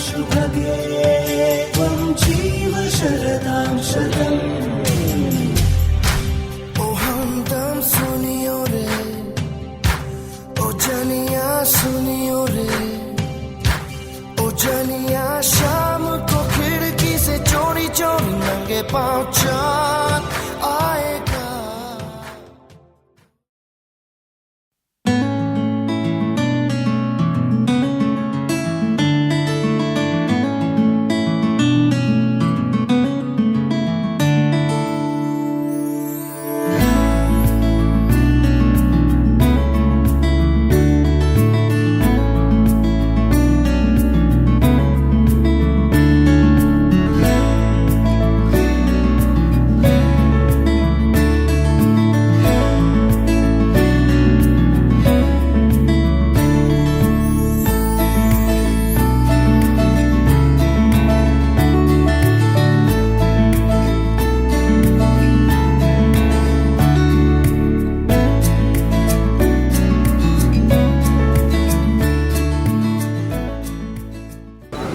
शुभगे त्वं जीव शरदां शतम्। ओ हमदम सुनियो रे, ओ जनिया सुनियो रे, ओ जनिया शाम को खिड़की से चोरी चोरी नंगे पाँव चाँद आएगा।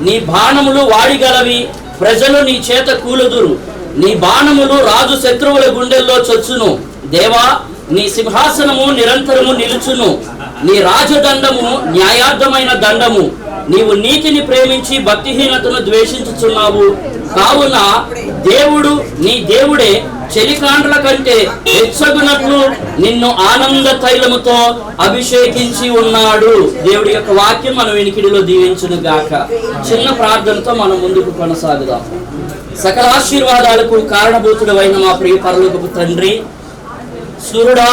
నీ బాణములు వాడిగలవి, ప్రజలు నీ చేత కూలుదురు. నీ బాణములు రాజు శత్రువుల గుండెల్లో చొచ్చును. దేవా, నీ సింహాసనము నిరంతరము నిలుచును. నీ రాజదండము న్యాయార్థమైన దండము. నీవు నీతిని ప్రేమించి భక్తిహీనతను ద్వేషించుచున్నావు. కావున దేవుడు నీ దేవుడే చెలికాండ్ల కంటే హెచ్చగునట్లు నిన్ను ఆనంద తైలముతో అభిషేకించి ఉన్నాడు. దేవుడి యొక్క వాక్యం మన వినికిడిలో దీవించును గాక. చిన్న ప్రార్థనతో మనం ముందుకు కొనసాగుదాం. సకల ఆశీర్వాదాలకు కారణభూతుడైన మా ప్రియ పరలోకపు తండ్రి, సూర్యుడా,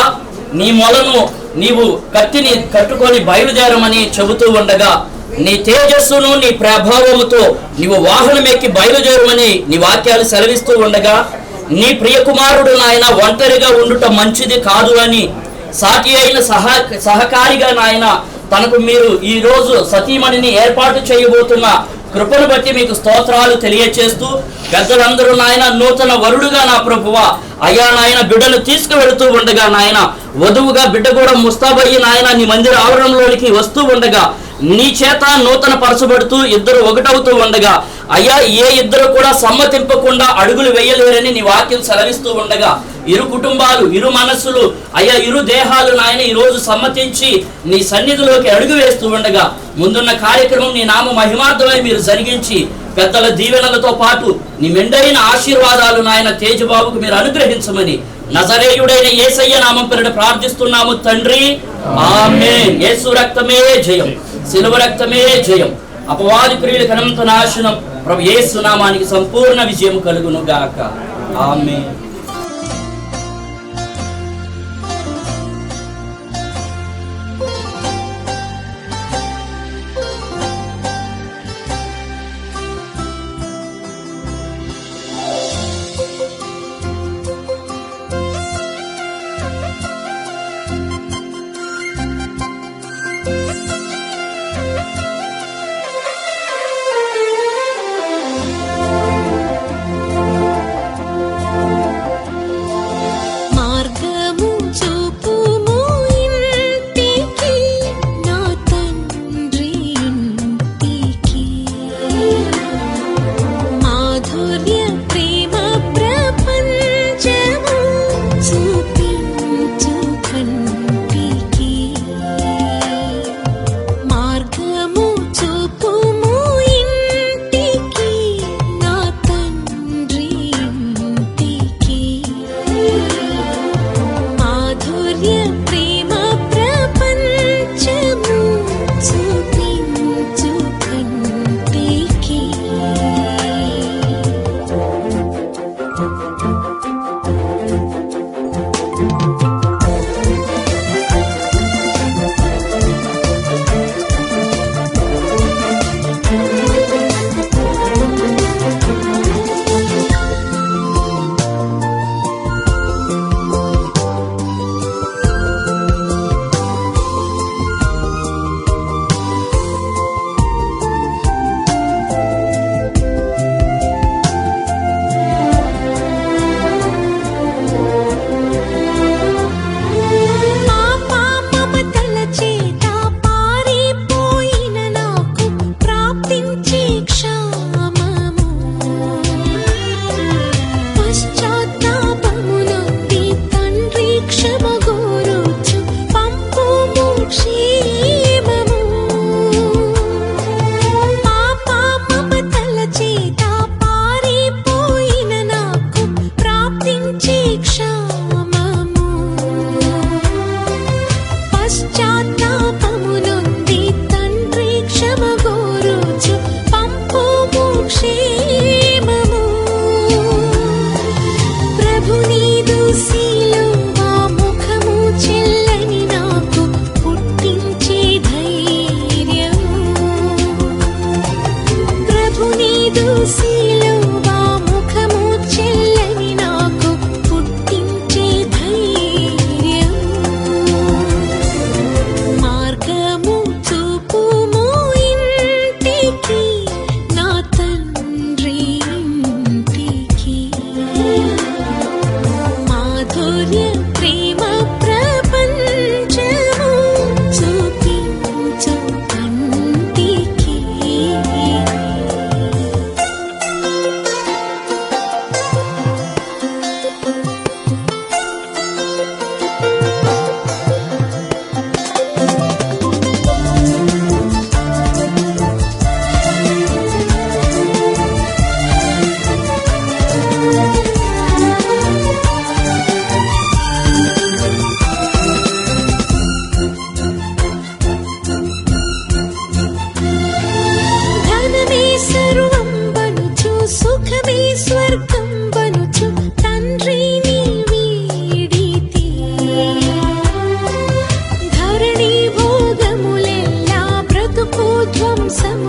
నీ మొలను నీవు కత్తిని కట్టుకొని బయలుదేరమని చెబుతూ ఉండగా, నీ తేజస్సును నీ ప్రభావముతో నీవు వాహనమెక్కి బయలుదేరమని నీ వాక్యాలు సెలవిస్తూ ఉండగా, నీ ప్రియ కుమారుడు నాయన ఒంటరిగా ఉండుట మంచిది కాదు అని సాటి అయిన సహకారిగా నాయన తనకు మీరు ఈ రోజు సతీమణిని ఏర్పాటు చేయబోతున్న కృపను బట్టి మీకు స్తోత్రాలు తెలియచేస్తూ, పెద్దలందరూ నాయన నూతన వరుడుగా నా ప్రభువా అయ్యా నాయన బిడ్డను తీసుకువెళుతూ ఉండగా, నాయన వధువుగా బిడ్డ కూడా ముస్తాబయ్యి నాయన నీ మందిర ఆవరణలోనికి వస్తూ ఉండగా, నీ చేత నూతన పరచబడుతూ ఇద్దరు ఒకటవుతూ ఉండగా, అయ్యా ఏ ఇద్దరు కూడా సమ్మతింపకుండా అడుగులు వేయలేరని నీ వాక్యం సెలవిస్తూ ఉండగా, ఇరు కుటుంబాలు, ఇరు మనస్సులు, అయ్యా ఇరు దేహాలు నాయన ఈ రోజు సమ్మతించి నీ సన్నిధిలోకి అడుగు వేస్తూ ఉండగా, ముందున్న కార్యక్రమం నీ నామ మహిమార్థమై మీరు జరిగించి పెద్దల దీవెనలతో పాటు నీ మెండైన ఆశీర్వాదాలు నాయన తేజబాబుకు మీరు అనుగ్రహించమని నజరేయుడైన యేసయ్య నామం పేరిట ప్రార్థిస్తున్నాము తండ్రి, ఆమేన్. యేసు రక్తమే జయం, శిలువ రక్తమే జయం. అపవాది క్రియలకు అనంత నాశనం. ప్రభు యేసు నామానికి సంపూర్ణ విజయం కలుగును గాక. ఆమేన్.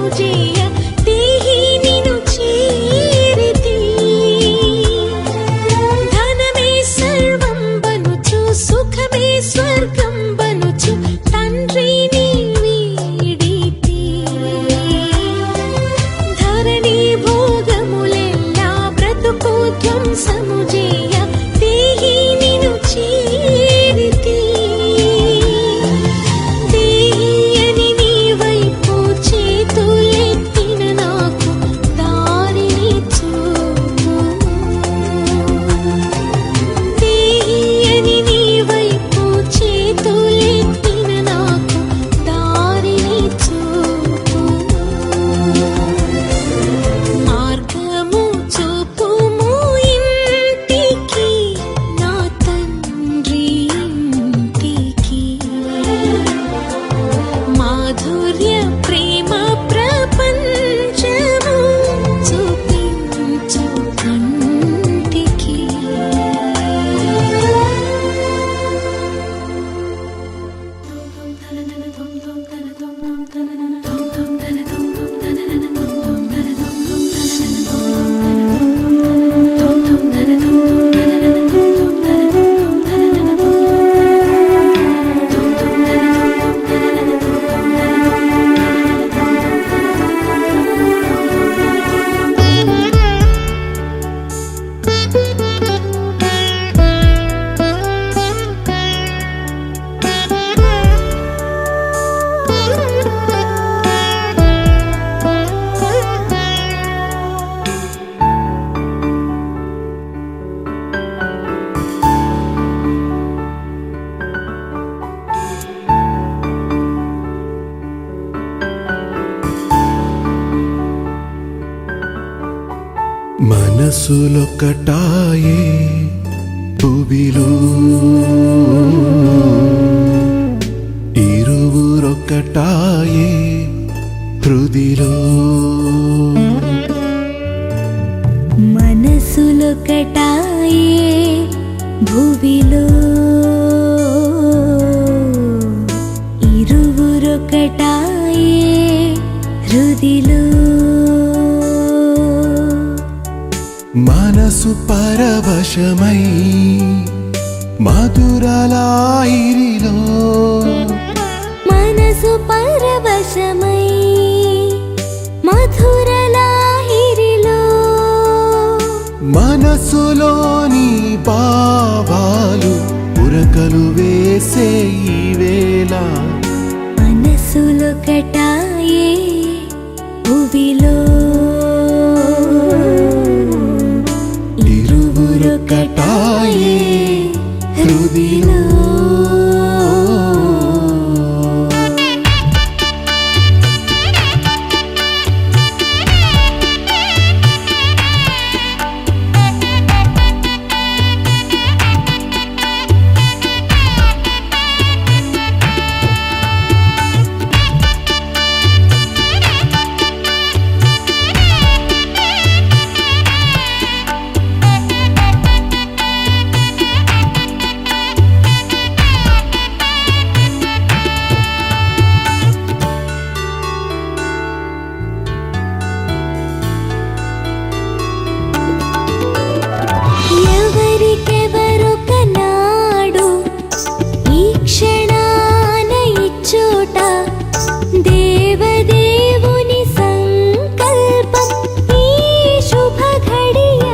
సముజేయ దేహి నిను చేరితి ధనమే సర్వం బనుచు సుఖమే స్వర్గం బనుచు తండ్రిని వీడితి ధరణి భోగములెల్లా బ్రతుకు ధ్వంసముజేయ దేహి నిను చేరితి దేహియని నీ వైపు చేతులెత్తిన నాకు దారిని చూపుము దేహియని నీ వైపు చేతులెత్తిన నాకు దారిని చూపుము మార్గము చూపుము ఇంటికి నా తండ్రి ఇంటికి మాధుర్య ప్రేమ ప్రపంచము చూపించు కంటికి మనసులొక్కటాయే భువిలో ఇరువురొక్కటాయే హృదిలో మనసులొకటాయే భువిలో ఇరువురొకటాయే హృదిలో మనసు పరవశమై మధురలాయిరిలో మనసు పరవశమై మధురలాహిరిలో మనసులోని భావాలు ఉరకలు వేసే ఈ వేళ మనసులొకటాయే భువిలో ఇరువురొక్కటాయే హృదిలో ఎవరికెవరొకనాడు ఈ క్షణాన ఇచ్చోట దేవదేవుని సంకల్పం ఈ శుభ ఘడియ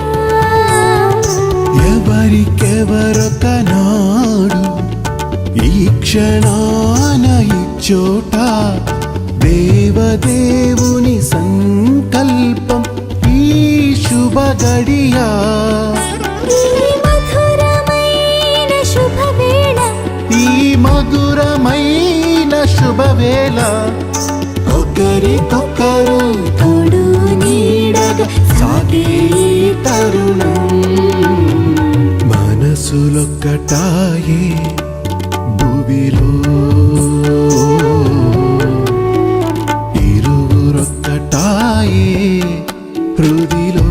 ఎవరికెవరొకనాడు ఈ క్షణాన ఇచ్చోట దేవదేవుని సంకల్పం ఈ శుభ గడియా ఈ మధురమైన శుభవేళ ఈ మధురమైన శుభవేళ ఒకరికొకరు తోడు నీడగా సాగే ఈ తరుణం మనసులొక్కటాయే భువిలో ఇరువురొక్కటాయే హృదిలో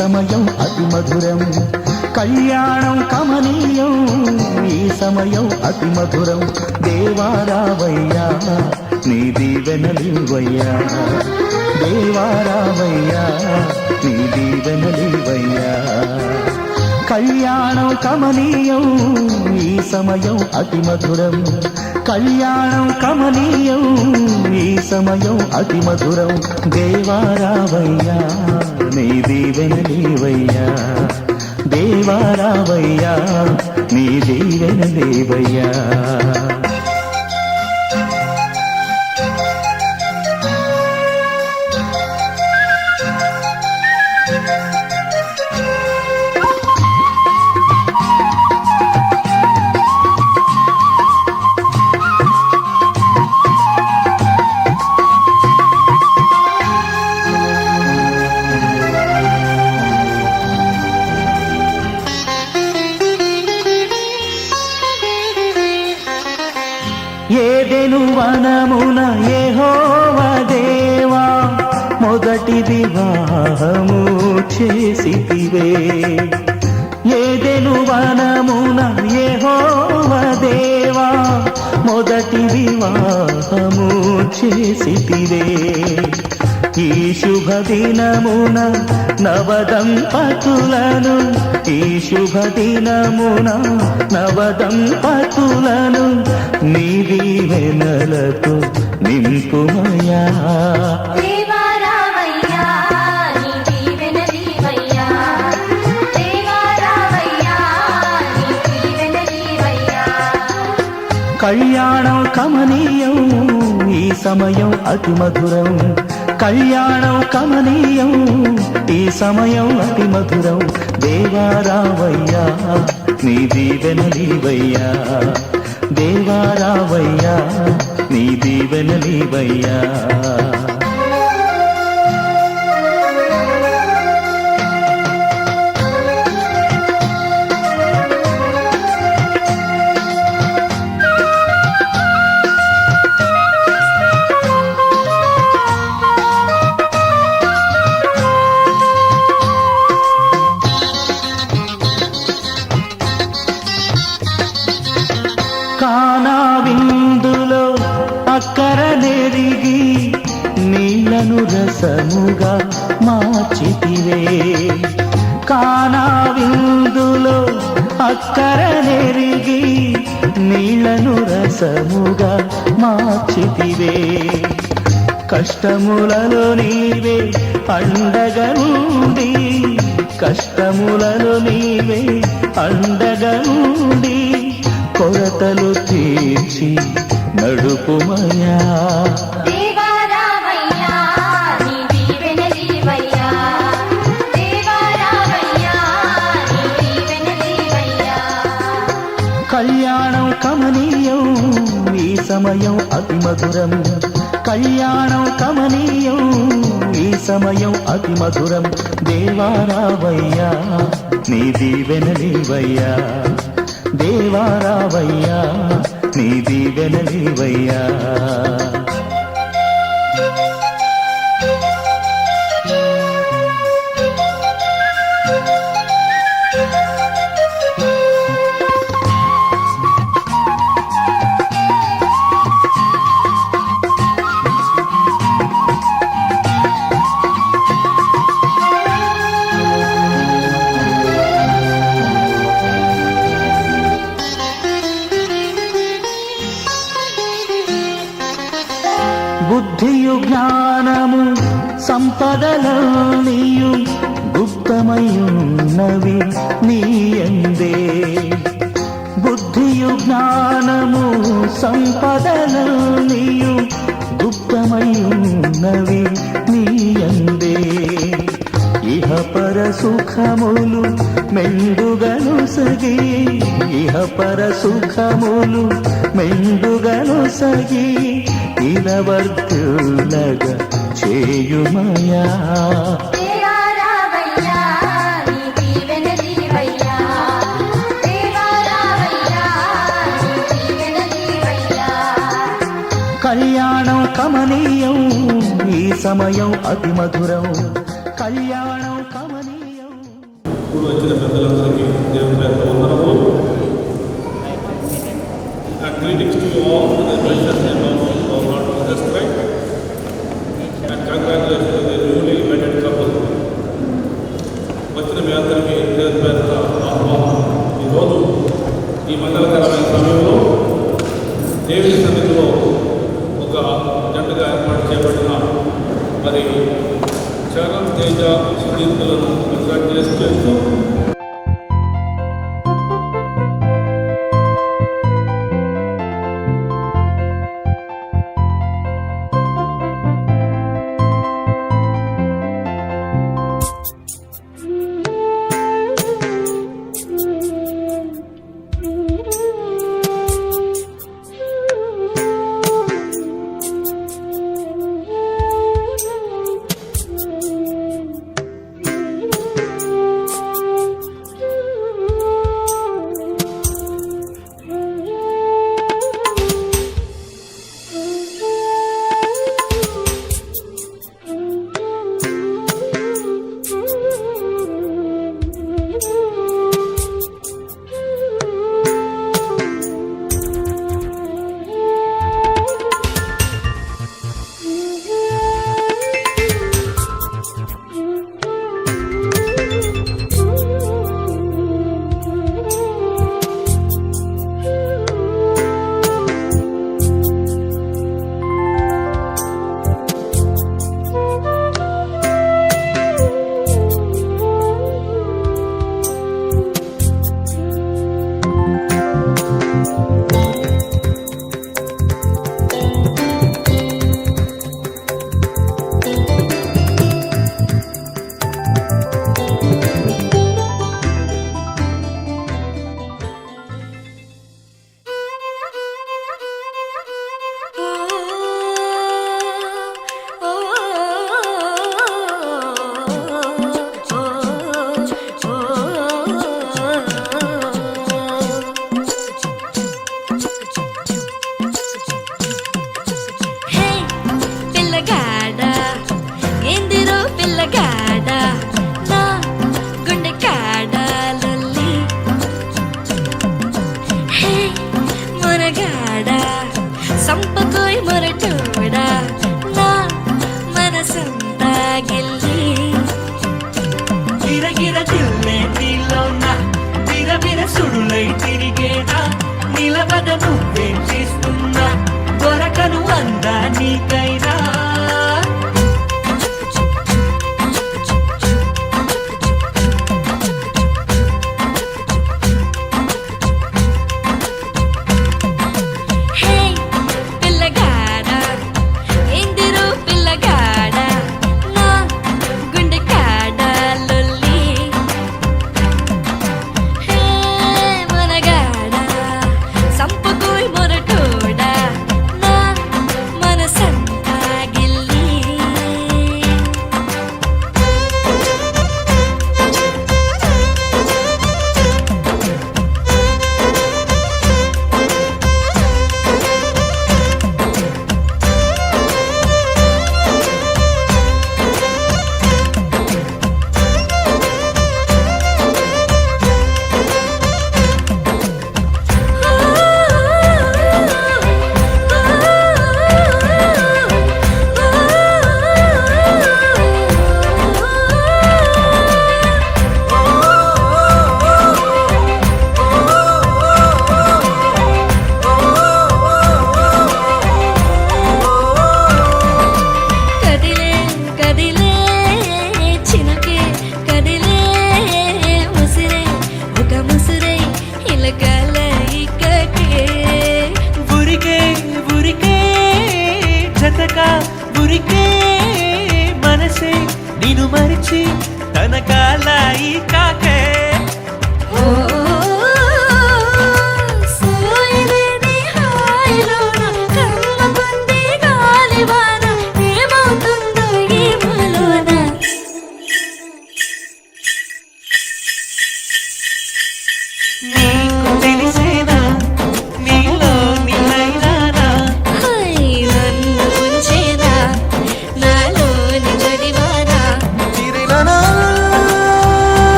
సమయం అతి మధురం కళ్యాణం కమనీయం ఈ సమయం అతి మధురం దేవారావయ్యా నీ దీవెనలివయ్యా దేవారావయ్యా నీ దీవెనలివయ్యా కళ్యాణం కమనీయం ఈ సమయం అతి మధురం కళ్యాణం కమనీయం ఈ సమయం అతి మధురం దేవారావయ్యా నీ దీవెనలివయ్యా దేవారావయ్యా నీ దీవెనలివయ్యా ఏదెను వనమున యెహోవా దేవా మొదటి వివాహము చేసితివే ఏదెను వనమున యెహోవా దేవా మొదటి వివాహము చేసితివే ఈ శుభ దినమున నవదంపతులను ఈ శుభ దినమున నవదంపతులను నీ దీవెనలతో నింపుమయా దేవారావయ్యా నీ దీవెనలివయ్యా దేవారావయ్యా నీ దీవెనలివయ్యా కళ్యాణం కమనీయం ఈ సమయం అతి మధురం కళ్యాణం కమనీయం ఈ సమయం అతి మధురం దేవారావయ్యా నీ దీవెనలివయ్యా దేవారావయ్యా నీ దీవెనలివయ్యా కానా విందులో అక్కర నెరిగి నీళ్లను రసముగా మార్చితివే కానా విందులో అక్కర నెరిగి నీళ్లను రసముగా మార్చితివే కష్టములలో నీవే అండగా నుండి కష్టములలో నీవే అండగా నుండి కొరతలు తీర్చి నడుపుమయా దేవారావయ్యా నీ దీవెనలివయ్యా దేవారావయ్యా నీ దీవెనలివయ్యా కళ్యాణం కమనీయం ఈ సమయం అతి మధురం కళ్యాణం కమనీయం ఈ సమయం అతి మధురం దేవారావయ్యా నీ దీవెనలివయ్యా దేవారావయ్యా నీ దీవెనలివయ్యా బుద్ధియు జ్ఞానము సంపదలనియు గుప్తమయున్నవి నీయందే బుద్ధియు జ్ఞానము సంపదలనియు గుప్తమయున్నవి నీయందే ఇహ పర సుఖములు మెండుగను సగి ఇహ పర సుఖములు మెండుగను సగి ఇలవర్తులగా చేయుమయా దేవారావయ్యా నీ దీవెనలివయ్యా దేవారావయ్యా నీ దీవెనలివయ్యా కళ్యాణం కమనీయం ఈ సమయం అతి మధురం కళ్యాణం కమనీయం ఇప్పుడు వచ్చిన పెద్దలందరికీ దేవుని పేరు వందనములు. And greetings to you all in the precious name of our Lord Jesus Christ. And congratulations to the newly wedded couple. వచ్చిన మీ అందరికీ దేవుని పేరు ఆహ్వానం. ఈరోజు ఈ మంగళకరమైన సమయంలో దేవుని సన్నిధిలో ఒక జంటగా ఏర్పాటు చేయబడిన మరి చరణ్ తేజ సుదీర్ఘులను కంగ్రాచులేట్ చేస్తూ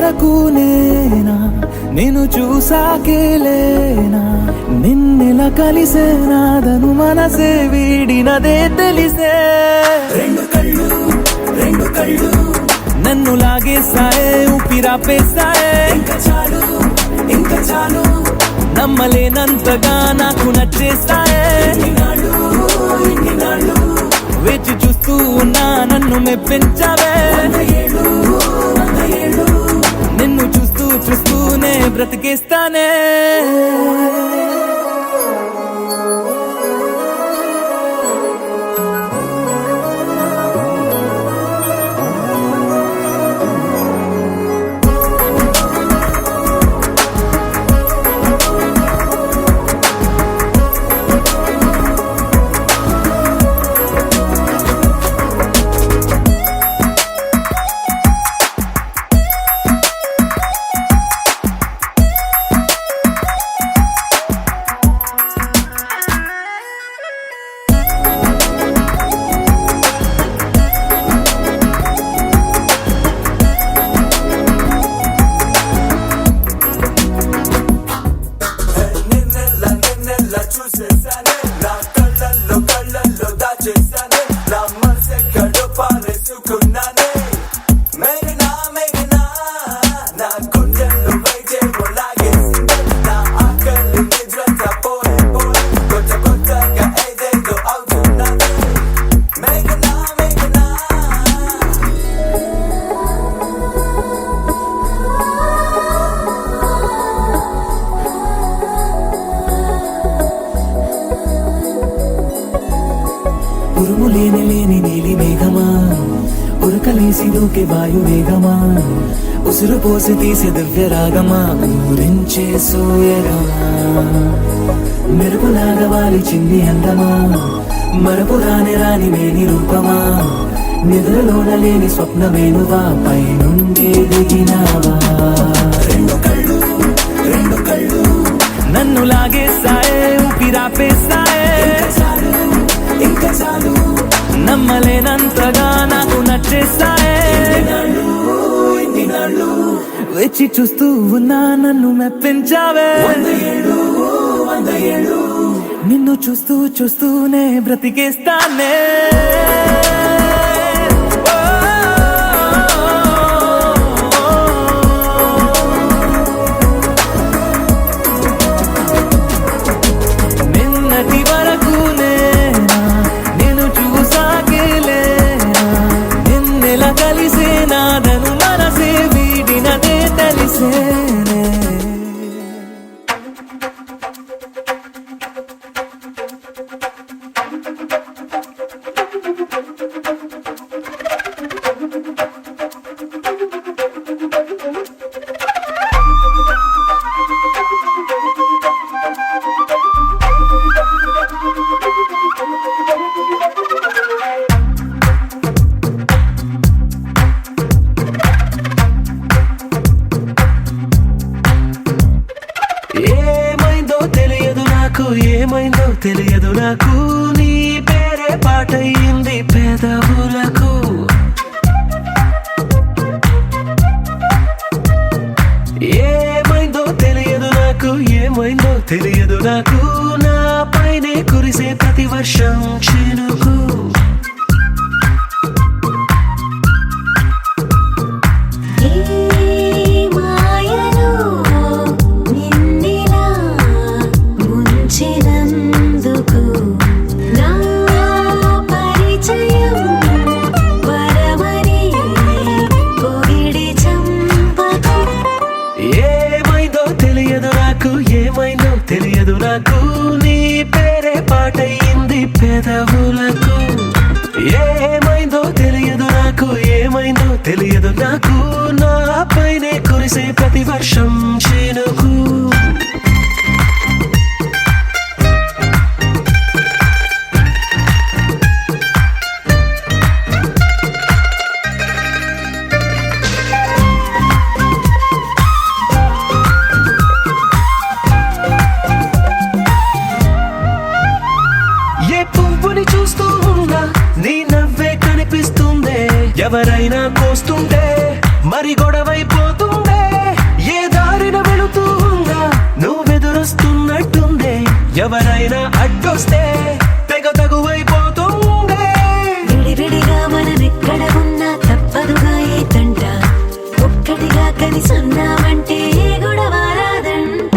వరకు నేనా నేను చూసాకేలేనా నిన్నెలా కలిసేనాదను మనసే వీడినదే తెలిసే రెండు కళ్ళు నన్ను లాగేసాయే ఊపిరాపేసాయే ఇంకా చాలు నమ్మలేనంతగా నాకు నచ్చేసాయే వేచి చూస్తూ ఉన్నా నన్ను మెప్పించావే నిన్ను చూస్తూనే బ్రతికేస్తానే ఉరుము లేని నీలి మేఘమా ఉరకలేసి దూకే వాయు వేగమా ఉసురు పోసి తీసే దివ్య రాగమా ఊరించే సూయగమా మెరుపులాగా వాలి చింది అందమా మరపు రాని మేని రూపమా నిద్రలోన లేని స్వప్నమేనువా పై నుండి దిగినావా రెండు కళ్ళు నన్ను లాగేసాయే ఊపిరాపేసాయే ఇంకా చాలు నమ్మలేనంతగా నాకు నచ్చేసాయే వేచి చూస్తూ ఉన్నా నన్ను మెప్పించావే నిన్ను చూస్తూనే బ్రతికేస్తానే నిన్నటి వరకు నేను చూసాకేలేనా నిన్నెలా కలిసేనాదను మనసే వీడినదే తెలిసేనే ఏమైందో తెలియదు నాకు నీ పేరే పాటయింది పెదవులకు ఏమైందో తెలియదు నాకు నా పైనే కురిసే ప్రతి వర్షం చినుకు తెలియదు నాకు నీ పేరే పాటయింది పెదవులకు ఏమైందో తెలియదు నాకు నా పైనే కురిసే ప్రతి వర్షం చినుకు ఎవరైనా కోస్తుంటే మరి గొడవైపోతుందే వస్తే తెగ తగువైపోతుందే. విడివిడిగా మనమెక్కడ ఉన్నా తప్పదుగా ఏ తంట, ఒక్కటిగా కలిసి ఉన్నామంటే ఏ గొడవ రాదంట.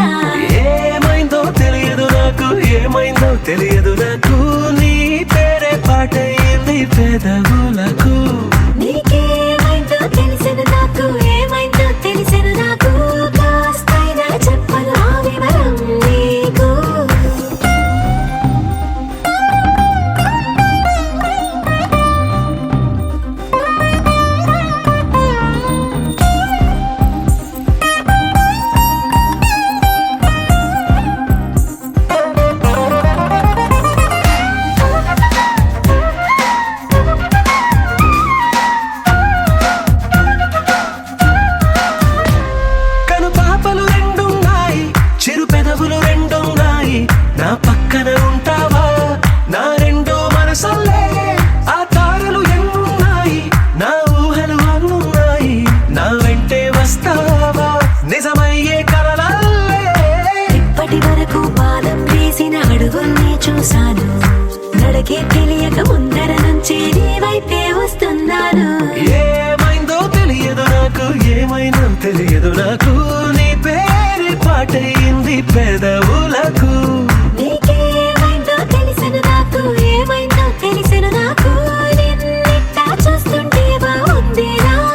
ఏమైందో తెలియదు నాకు, ఏమైందో తెలియదు నాకు, నీ పేరే పాటయింది పెదవులకు. నీకేమైందో తెలిసిన నాకు, ఏమైందో తెలిసిన నాకు, కాస్తైనా చెప్పను ఆ వివరం నీకు. కను పాపలు రెండున్నాయి, చిరు పెదవులు రెండున్నాయి, నా పక్కన ఉంటావా నా రెండో మనసల్లే. ఆ తారలు ఎన్నున్నాయి, నా ఊహలు అన్నున్నాయి, నా వెంటే వస్తావా నిజమయ్యే కలలల్లే. ఇప్పటి వరకు పాదం వేసిన అడుగుల్ని చూశాను, నడకే తెలియక ముందర నుంచి నీ వైపే వస్తున్నాను. ఏమైందో తెలియదు నాకు, ఏమైందో తెలియదు నాకు, నీ పేరు పాటయింది పెదవులకు. నీకేమైందో తెలిసిన నాకు, ఏమైందో తెలిసిన నాకు, నిన్నిట్టా చూస్తుంటే బాగుంది నాకు.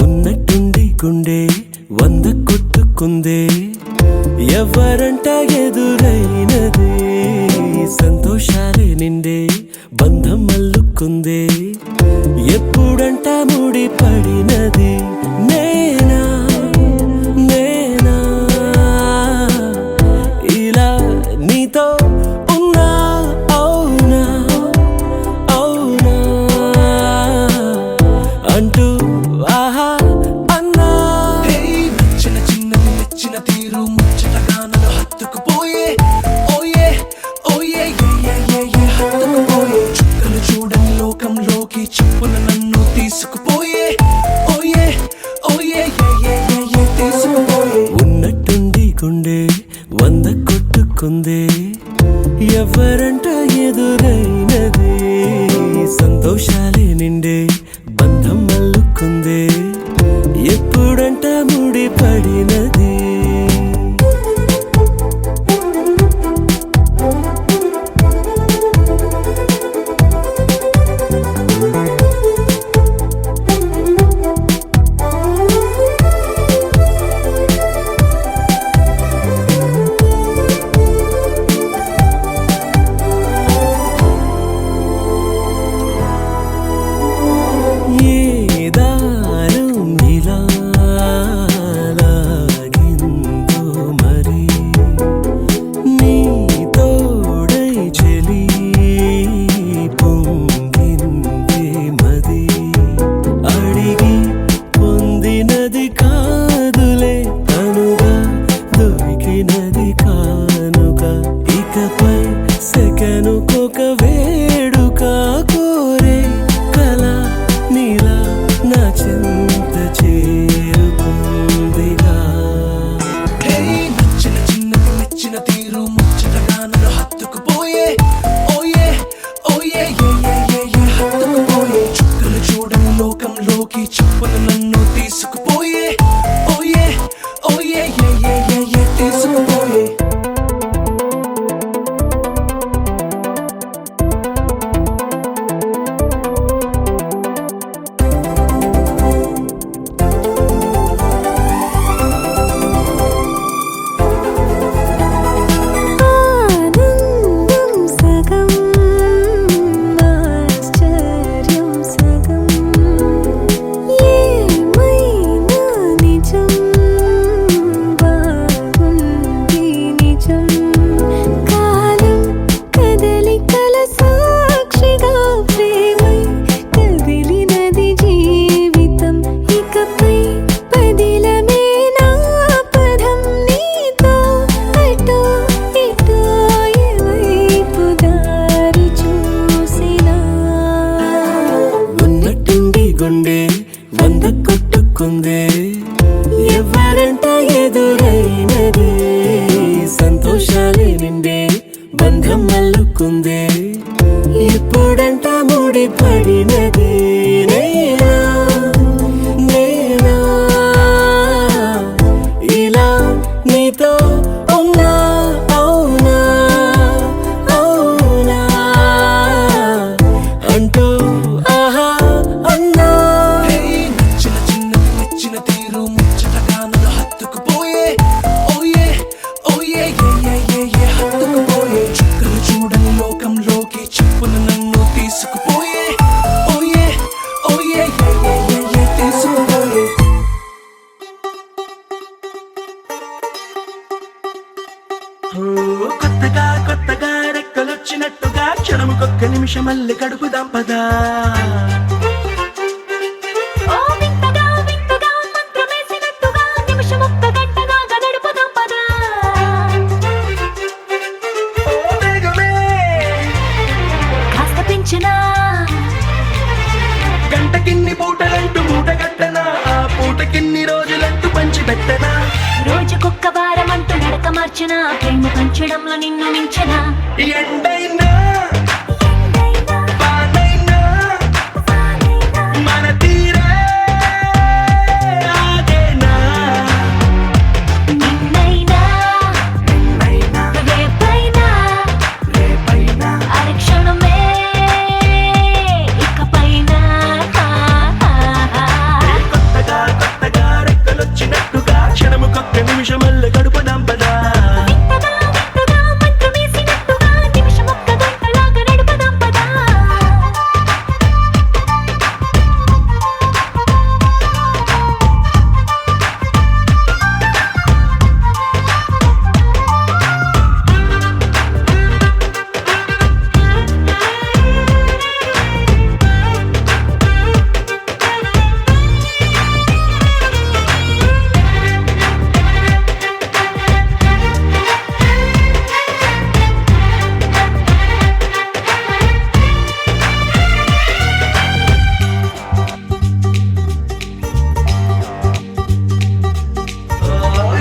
ఉన్నట్టుండి గుండె 100 కొట్టుకుందే, ఎవరంట ఎదురైనది, సంతోషాలే నిండే బంధం అల్లుకుందే, ఎప్పుడంట ముడి పడినది. నేనా నేనా ఇలా నీతో ఉన్నా, అవునా అవునా అంటూ ఆహా అన్నా. నచ్చిన చిన్నది నచ్చిన తీరు ముచ్చటగా నన్ను హత్తుకుపోయే, ఓయే ఓయే హత్తుకుపోయే, చుక్కలు చూడని లోకంలోకి చెప్పున నన్ను తీసుకుపోయే, ఓయే ఓయే తీసుకుపోయే. ఉన్నట్టుండి గుండె 100 కొట్టుకుందే, ఎవరంట ఎదురైనది, సంతోషాలే నిండే బంధం అల్లుకుందే, ఎప్పుడంట ముడి పడినది. గుండె 100 కొట్టుకుందే ఎవరంట ఎదురైనదే సంతోషాలే నిండే బంధం అల్లుకుందే ఇప్పుడంట ముడి పడినదే నేనా నేనా ఇలా నీతో ఉన్నా అవునా అవునా అంటూ ఆహా అన్నా నచ్చిన చిన్నది నచ్చిన తీరు ముచ్చటగా నన్ను హత్తుకుపోయే ఓయే ఓయే ఏ హత్తుకుపోయే చుక్కలు చూడని లోకంలోకి చెప్పున నన్ను తీసుకుపోయే ఓయే ఓయే ఏ తీసుకుపోయే కొత్తగా కొత్తగా రెక్కలొచ్చినట్టుగా క్షణముకొక్క నిమిషం మళ్ళీ గడుపుదాం పదా ఓ వింతగా వింతగా మంత్రమేసినట్టుగా నిమిషమొక్క గంటగా గడుపుదాం పదా ఓ వేగమే కాస్త పెంచినా గంటకిన్ని పూటలంటూ మూటగట్టనా ఆ పూటకిన్ని రోజులంటూ పంచిపెట్టనా రోజుకొక్క వారం అంటూ నడక మార్చిన ప్రేమ పంచడంలో నిన్ను మించిన ఎండైనా వానైనా మన తీరే ఆగేనా నిన్నైనా రేపైనా అరక్షణమే ఇకపైన కొత్తగా కొత్తగా రెక్కలొచ్చినట్టుగా క్షణముకొక్క నిమిషం మళ్ళీ గడుపుదాం పదా వింతగా వింతగా మంత్రమేసినట్టుగా నిమిషమొక్క గంటలాగా నడుపుదాం పదా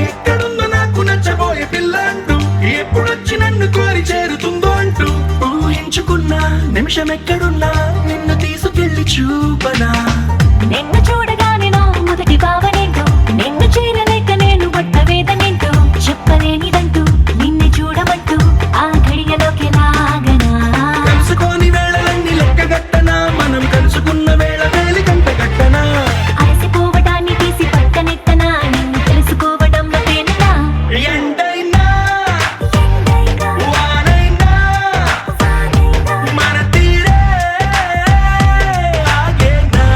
ఎక్కడుందో నాకు నచ్చబోయే పిల్ల అంటూ ఎప్పుడొచ్చి నన్ను కోరి చేరుతుందో అంటూ ఊహించుకున్నా నిమిషం ఎక్కడున్నా నిన్ను తీసుకెళ్లి చూపనా నిన్ను చూడగానే నా మొదటి భావనేంటో నిన్ను చేరలేక నేను పడ్డ వేదనేంటో చెప్పలేనిదంటూ నిన్ను చూడమంటూ ఆ ఘడియలోకి లాగనా కలుసుకోని వేళలన్నీ లెక్కగట్టనా మనం కలుసుకున్న వేళ వేలి కంట గట్టనా అలసిపోవటాన్ని తీసి పక్కనెట్టనా నిన్ను తెలుసుకోవడంలో తేనెనా ఎండైనా వానైనా మన తీరే ఆగేనా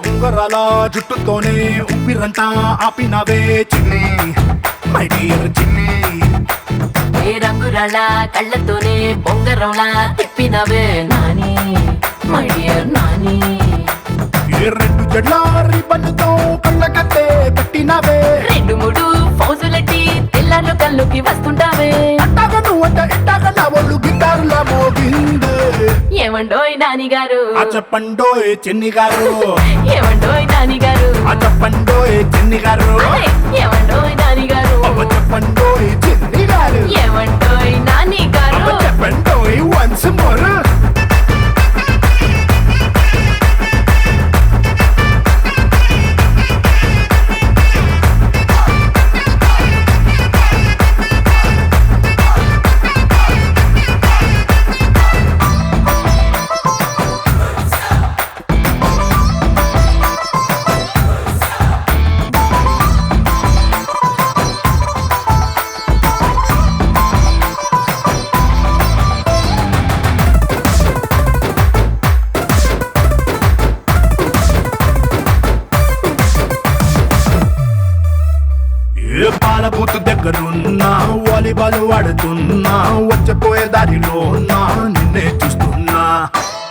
ఉంగరాల జుట్టుతోనే ఉప్పిరంతా ఆపినవే చిన్ని మై డియర్ చిన్ని ఏ రంగురాళ్ళ కళ్ళతోనే బొంగరంలా తిప్పినవే నాని మై డియర్ నాని ఏ రెండు జడ్ల రిబ్బన్తో కళ్ళకట్టే కట్టినవే రెండు మూడు ఫౌజులెట్టి తెల్లార్లు కళ్ళుకి వస్తుంటావే అట్టాగా నువ్వంట ఇట్టాగా నా ఒళ్ళు గిటారులా మోగిందే ఏమండోయ్ నాని గారు ఆ చెప్పండోయ్ చిన్ని గారు ఏమండోయ్ నాని గారు ఆ చెప్పండోయ్ చిన్ని గారు అరే, ఏమండోయ్ నాని గారు అవ్వ చెప్పండోయ్ చిన్ని గారు ఏమండోయ్ నాని గారు అవ్వ చెప్పండోయ్ వన్స్ మోర్ ఏ పాల బూత్ దగ్గరున్నా వాలీబాల్ ఆడుతున్నా వచ్చపోయే దారిలో నా నిన్నే చూస్తున్నా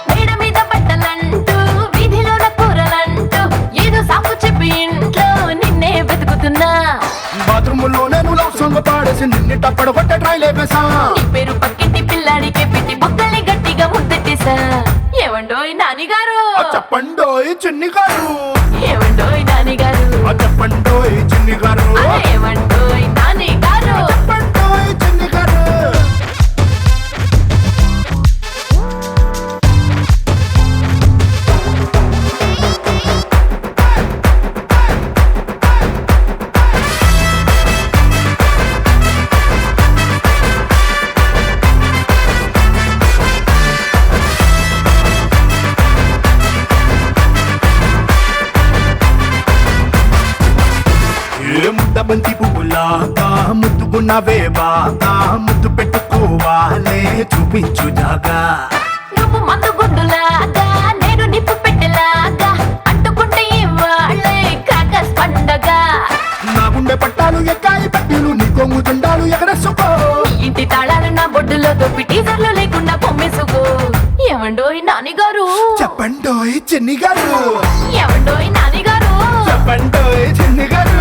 మేడ మీద బట్టలంటూ వీధిలోన కూరలంటూ ఏదో సాకు చెప్పి ఇంట్లో నిన్నే వెతుకుతున్నా బాత్రూమ్ లో నేను లవ్ సాంగ్ పాడేసి నిన్ను టప్పడ కొట్టే ట్రై లేపేసా నీ పేరు పక్కింటి పిల్లాడికి పెట్టి బొక్కల్ని గట్టిగా ముద్దెట్టేశా ఏమండోయ్ నాని గారు ఆ చెప్పండోయ్ చిన్ని గారు ఏమండోయ్ నాని గారు ఆ చెప్పండోయ్ చిన్ని గారు అరే, ఏమండోయ్ నాని గారు చెప్పండోయ్ చిన్ని గారు ఏ ముద్ద బంతి పువ్వులాగా ముద్దుకున్నవే బాగా ముద్దు పెట్టుకోవాలే చూపించు జాగా నువ్వు మందు గుడ్డులాగా నేను నిప్పు పెట్టెలాగా అంటుకుంటే ఇవాళ్ళే క్రాకర్స్ పండగ నా గుండె పట్టాలు ఎక్కాయి పట్టీలు నీ కొంగు జెండాలు ఎగరేసుకో నీ ఇంటి తాళాలు నా బొడ్డులో దొప్పి టీజర్లు లేకుండా పొమ్మేసుకో ఏమండోయ్ నాని గారు చెప్పండోయ్ చిన్ని గారు ఏమండోయ్ నాని గారు చెప్పండోయ్ చిన్ని గారు